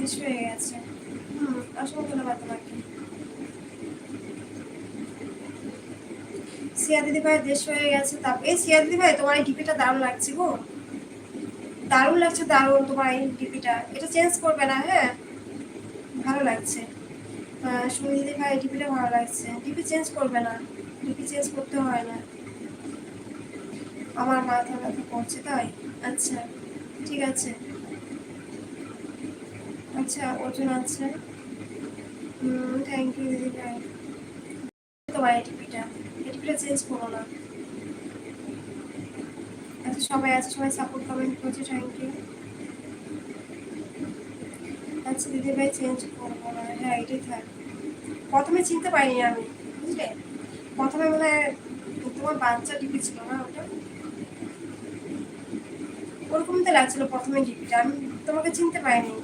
শেষ হয়ে গেছে। অসংখ্য ধন্যবাদ তোমাকে। সিয়া দিদি ভাই দেশ হয়ে গেছে। তারপরে সিয়া দিদি ভাই তোমার এই ডিপিটা দারুণ লাগছে গো, দারুণ লাগছে, দারুণ তোমার এই ডিপিটা। এটা চেঞ্জ করবে না? হ্যাঁ, ভালো লাগছে। সুমি দিদি ভাই ডিপিটা ভালো লাগছে। ডিপি চেঞ্জ করবে না, ডিপি চেঞ্জ করতে হয় না। আমার মাথা ব্যথা করছে তাই? আচ্ছা, ঠিক আছে। আচ্ছা, ওজন আছে। থ্যাংক ইউ দিদি ভাই। তোমার এটিপিটা, এটিপিটা চেঞ্জ করো না। আচ্ছা, সবাই আছে, সবাই সাপোর্ট কমেন্ট করছে, থ্যাংক ইউ। আচ্ছা দিদি ভাই চেঞ্জ করবো না, হ্যাঁ এটাই থাক। প্রথমে চিনতে পারিনি আমি, বুঝলে? প্রথমে মনে হয় তোমার বাচ্চা ডিপি ছিল না ওটা, ওরকম তো লাগছিল প্রথমে ডিপিটা, আমি তোমাকে চিনতে পারিনি।